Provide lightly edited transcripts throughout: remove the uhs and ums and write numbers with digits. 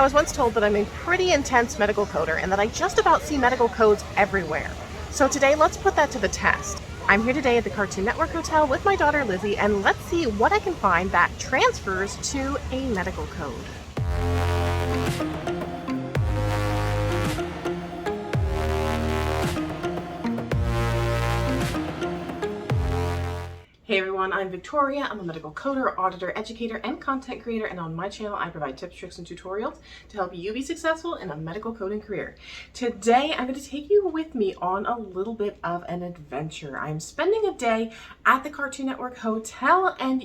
I was once told that I'm a pretty intense medical coder and that I just about see medical codes everywhere. So today, let's put that to the test. I'm here today at the Cartoon Network Hotel with my daughter Lizzie, and let's see what I can find that transfers to a medical code. Hey everyone, I'm Victoria. I'm a medical coder, auditor, educator, and content creator, and on my channel I provide tips, tricks, and tutorials to help you be successful in a medical coding career. Today I'm going to take you with me on a little bit of an adventure. I'm spending a day at the Cartoon Network Hotel, and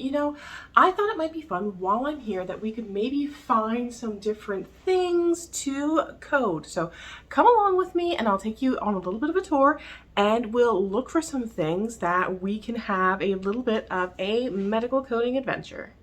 I thought it might be fun while I'm here that we could maybe find some different things to code. So come along with me and I'll take you on a little bit of a tour, and we'll look for some things that we can have a little bit of a medical coding adventure.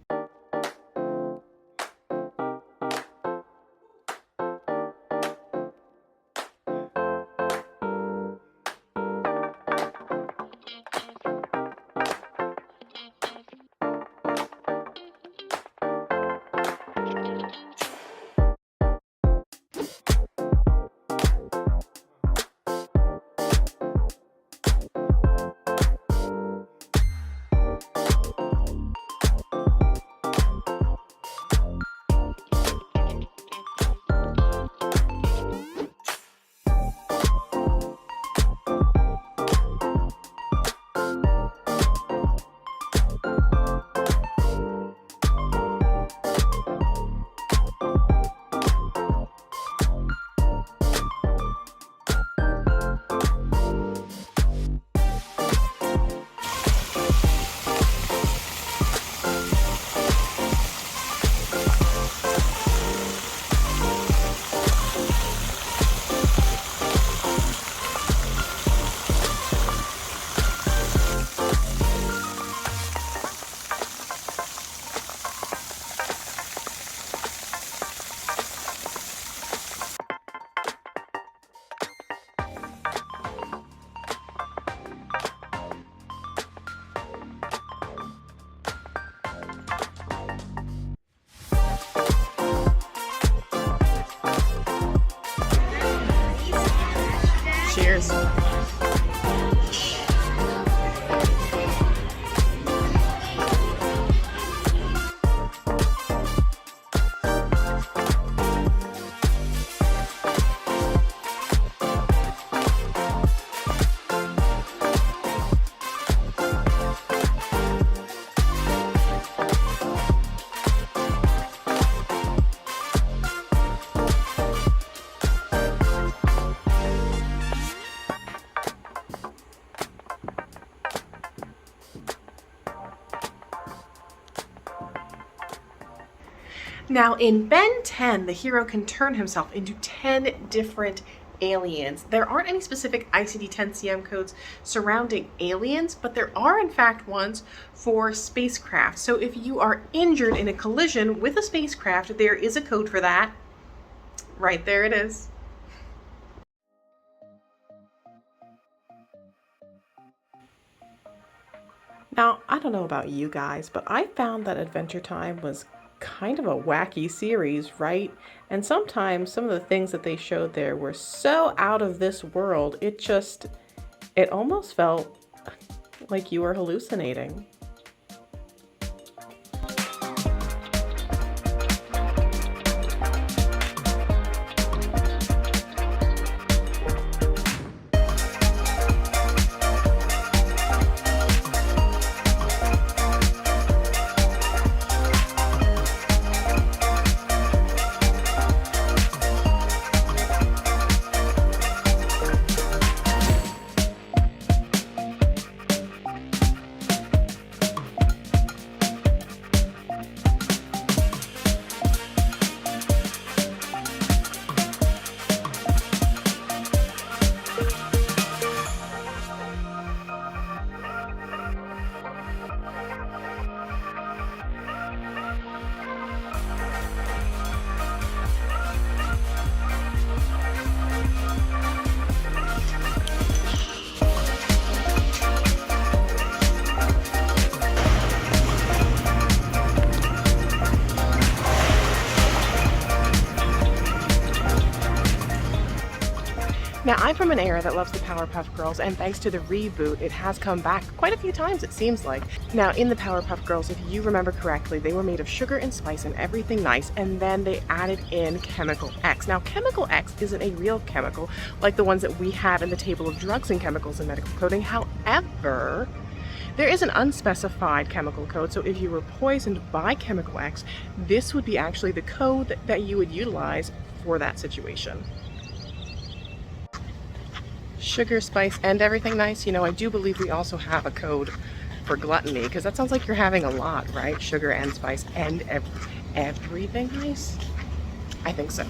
Cheers. Now, in Ben 10, the hero can turn himself into 10 different aliens. There aren't any specific ICD-10-CM codes surrounding aliens, but there are in fact ones for spacecraft. So if you are injured in a collision with a spacecraft, there is a code for that. Right there it is. Now, I don't know about you guys, but I found that Adventure Time was kind of a wacky series, right? And sometimes some of the things that they showed there were so out of this world, it almost felt like you were hallucinating. Now, I'm from an era that loves the Powerpuff Girls, and thanks to the reboot, it has come back quite a few times, it seems like. Now, in the Powerpuff Girls, if you remember correctly, they were made of sugar and spice and everything nice, and then they added in Chemical X. Now, Chemical X isn't a real chemical like the ones that we have in the table of drugs and chemicals in medical coding. However, there is an unspecified chemical code, so if you were poisoned by Chemical X, this would be actually the code that you would utilize for that situation. Sugar, spice, and everything nice. You know, I do believe we also have a code for gluttony, because that sounds like you're having a lot, right? Sugar and spice and everything nice? I think so.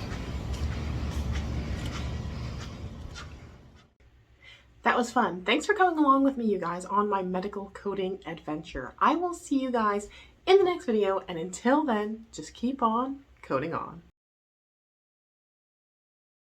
That was fun. Thanks for coming along with me, you guys, on my medical coding adventure. I will see you guys in the next video, and until then, just keep on coding on.